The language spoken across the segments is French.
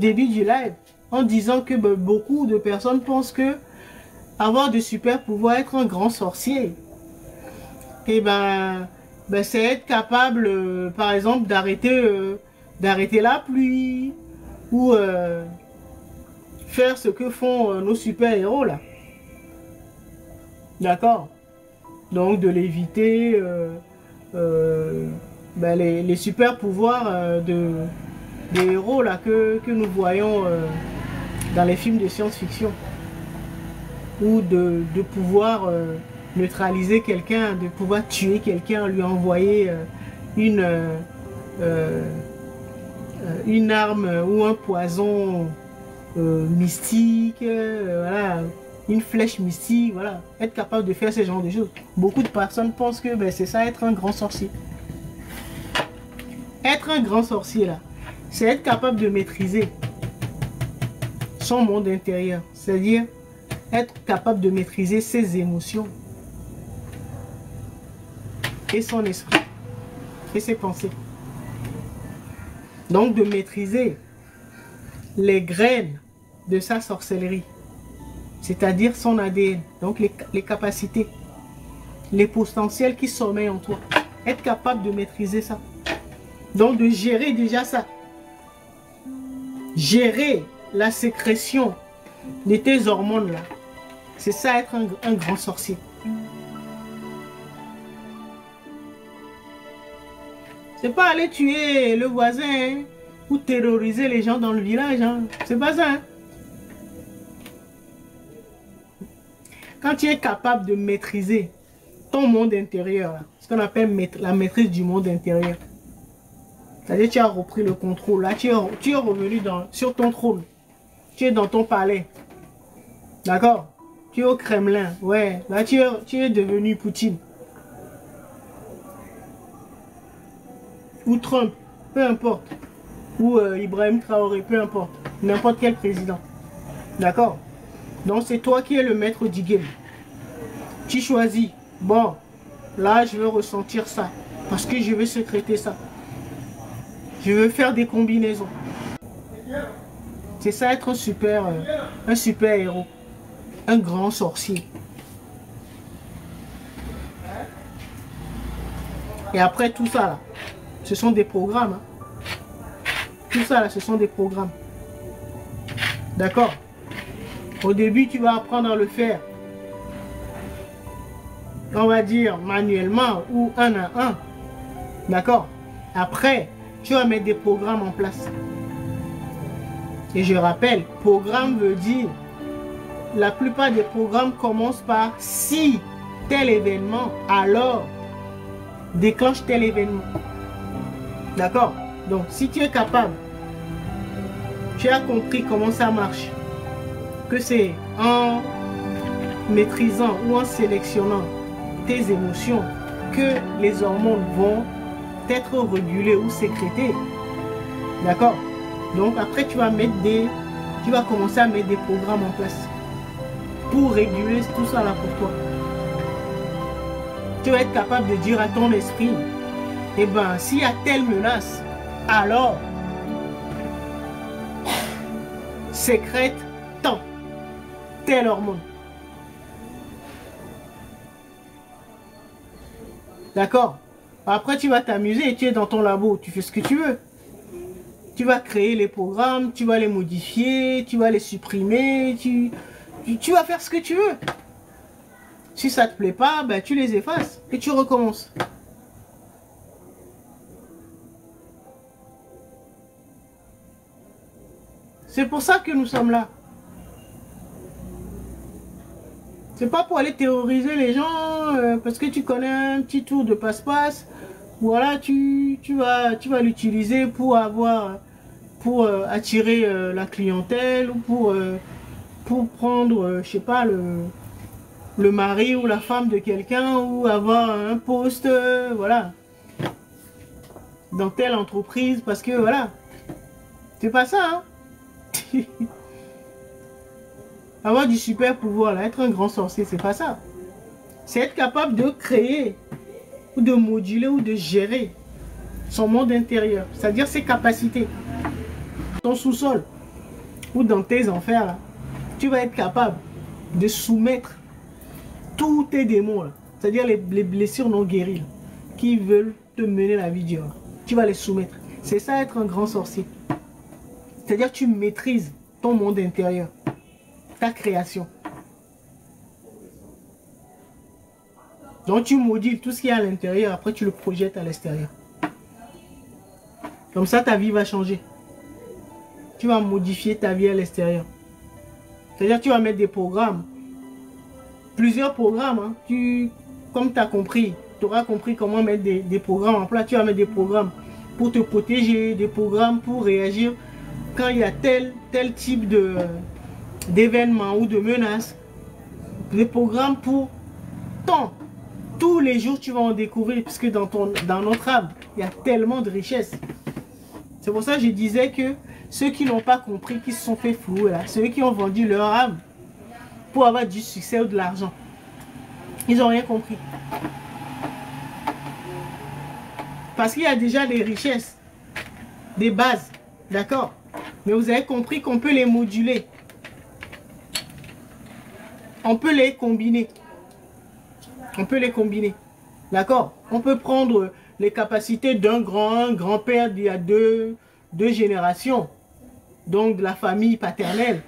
début du live en disant que beaucoup de personnes pensent que avoir de super pouvoirs, être un grand sorcier, et c'est être capable, par exemple, d'arrêter la pluie ou faire ce que font nos super-héros là. D'accord? Donc de l'éviter, les super pouvoirs des héros là que nous voyons dans les films de science-fiction, ou de pouvoir neutraliser quelqu'un, de pouvoir tuer quelqu'un, lui envoyer une arme ou un poison mystique, voilà, une flèche mystique, voilà, être capable de faire ce genre de choses. Beaucoup de personnes pensent que c'est ça, être un grand sorcier. Être un grand sorcier là, c'est être capable de maîtriser son monde intérieur, c'est-à-dire être capable de maîtriser ses émotions et son esprit et ses pensées. Donc de maîtriser les graines de sa sorcellerie, c'est-à-dire son ADN, donc les capacités, les potentiels qui sommeillent en toi. Être capable de maîtriser ça. Donc de gérer déjà ça. Gérer la sécrétion de tes hormones là. C'est ça être un grand sorcier. C'est pas aller tuer le voisin hein, ou terroriser les gens dans le village. Hein. C'est pas ça. Hein. Quand tu es capable de maîtriser ton monde intérieur, ce qu'on appelle la maîtrise du monde intérieur, c'est-à-dire tu as repris le contrôle. Là, tu es revenu sur ton trône. Tu es dans ton palais. D'accord? Tu es au Kremlin. Ouais, là tu es devenu Poutine. Ou Trump, peu importe. Ou Ibrahim Traoré, peu importe. N'importe quel président. D'accord? Donc c'est toi qui es le maître du game. Tu choisis. Bon, là je veux ressentir ça. Parce que je veux sécréter ça. Je veux faire des combinaisons. C'est ça être un super héros. Un grand sorcier. Et après tout ça là, ce sont des programmes. Hein. Tout ça là, ce sont des programmes. D'accord? Au début, tu vas apprendre à le faire. On va dire manuellement ou un à un. D'accord? Après, tu vas mettre des programmes en place. Et je rappelle, programme veut dire, la plupart des programmes commencent par si tel événement, alors déclenche tel événement. D'accord? Donc, si tu es capable, tu as compris comment ça marche, que c'est en maîtrisant ou en sélectionnant tes émotions que les hormones vont être régulées ou sécrétées. D'accord? Donc, après, tu vas commencer à mettre des programmes en place pour réguler tout ça là pour toi. Tu vas être capable de dire à ton esprit, eh ben, s'il y a telle menace, alors sécrète tant, telle hormone. D'accord? Après, tu vas t'amuser et tu es dans ton labo, tu fais ce que tu veux. Tu vas créer les programmes, tu vas les modifier, tu vas les supprimer, tu vas faire ce que tu veux. Si ça ne te plaît pas, ben, tu les effaces et tu recommences. C'est pour ça que nous sommes là. C'est pas pour aller terroriser les gens parce que tu connais un petit tour de passe-passe. Voilà, tu vas l'utiliser pour attirer la clientèle ou pour prendre, je sais pas, le mari ou la femme de quelqu'un ou avoir un poste, voilà, dans telle entreprise parce que voilà, c'est pas ça, hein. Avoir du super pouvoir, là, être un grand sorcier, c'est pas ça. C'est être capable de créer ou de moduler ou de gérer son monde intérieur, c'est-à-dire ses capacités, ton sous-sol, ou dans tes enfers, là, tu vas être capable de soumettre tous tes démons, c'est-à-dire les blessures non guéries, là, qui veulent te mener la vie dure. Tu vas les soumettre. C'est ça être un grand sorcier. C'est-à-dire tu maîtrises ton monde intérieur, ta création. Donc tu modules tout ce qui est à l'intérieur, après tu le projettes à l'extérieur. Comme ça ta vie va changer. Tu vas modifier ta vie à l'extérieur. C'est-à-dire tu vas mettre des programmes. Plusieurs programmes. Hein. Comme tu as compris, tu auras compris comment mettre des programmes en place. Tu vas mettre des programmes pour te protéger, des programmes pour réagir quand il y a tel type d'événement ou de menace. Des programmes pour tant. Tous les jours, tu vas en découvrir, puisque dans notre âme, il y a tellement de richesses. C'est pour ça que je disais que ceux qui n'ont pas compris, qui se sont fait flouer, là, ceux qui ont vendu leur âme pour avoir du succès ou de l'argent, ils n'ont rien compris. Parce qu'il y a déjà des richesses, des bases, d'accord? Mais vous avez compris qu'on peut les moduler. On peut les combiner. On peut les combiner. D'accord? On peut prendre les capacités d'un grand-père d'il y a deux générations, donc de la famille paternelle,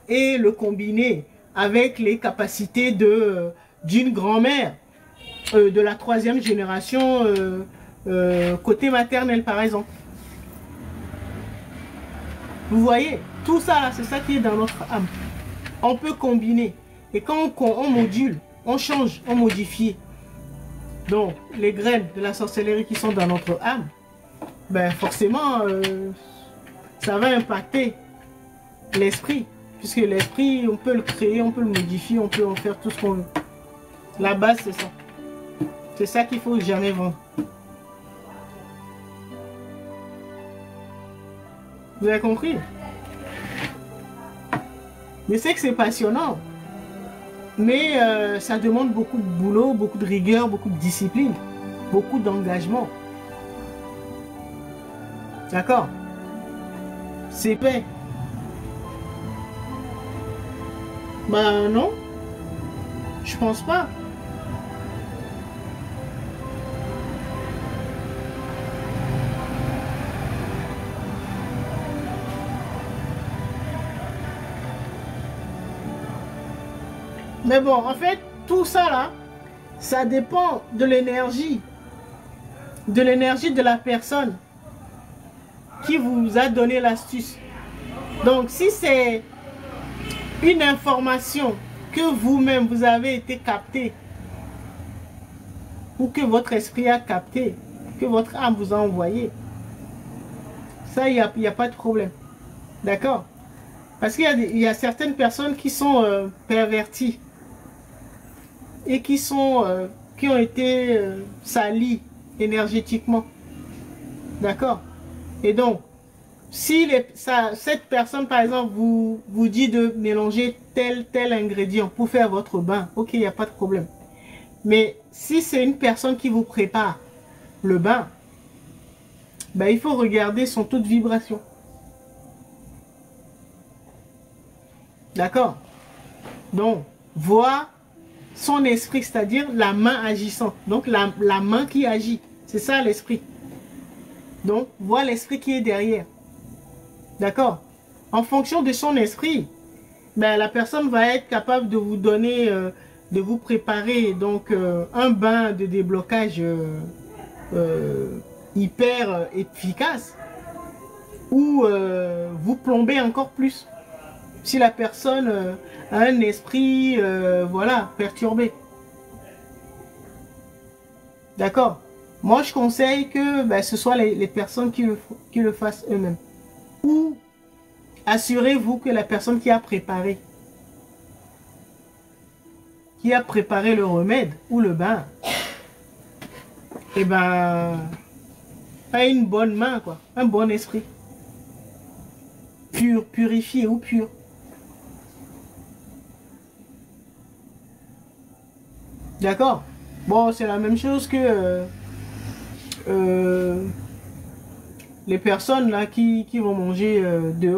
et le combiner avec les capacités d'une grand-mère de la 3e génération côté maternel, par exemple. Vous voyez? Tout ça, c'est ça qui est dans notre âme. On peut combiner. Et quand on module, on change, on modifie. Donc, les graines de la sorcellerie qui sont dans notre âme, ben forcément, ça va impacter l'esprit. Puisque l'esprit, on peut le créer, on peut le modifier, on peut en faire tout ce qu'on veut. La base, c'est ça. C'est ça qu'il faut jamais vendre. Vous avez compris? Mais c'est que c'est passionnant. Mais ça demande beaucoup de boulot, beaucoup de rigueur, beaucoup de discipline, beaucoup d'engagement. D'accord? C'est fait. Ben non. Je pense pas. Mais bon, en fait, tout ça là, ça dépend de l'énergie de la personne qui vous a donné l'astuce. Donc, si c'est une information que vous-même, vous avez été capté, ou que votre esprit a capté, que votre âme vous a envoyé, ça, il n'y a pas de problème. D'accord? Parce qu'il y a certaines personnes qui sont perverties et qui ont été salies énergétiquement. D'accord? Et donc, si cette personne, par exemple, vous dit de mélanger tel ingrédient pour faire votre bain, ok, il n'y a pas de problème. Mais si c'est une personne qui vous prépare le bain, ben, il faut regarder son taux de vibration. D'accord? Donc, voir son esprit, c'est-à-dire la main agissante. Donc, la main qui agit. C'est ça l'esprit. Donc, voir l'esprit qui est derrière. D'accord? En fonction de son esprit, ben, la personne va être capable de vous donner, de vous préparer donc un bain de déblocage hyper efficace ou vous plomber encore plus. Si la personne a un esprit voilà, perturbé. D'accord? Moi, je conseille que ben, ce soit les personnes qui le fassent eux-mêmes. Ou assurez-vous que la personne qui a préparé le remède ou le bain, eh ben, a une bonne main, quoi, un bon esprit. Pur, purifié ou pur. D'accord? Bon, c'est la même chose que les personnes là qui vont manger dehors.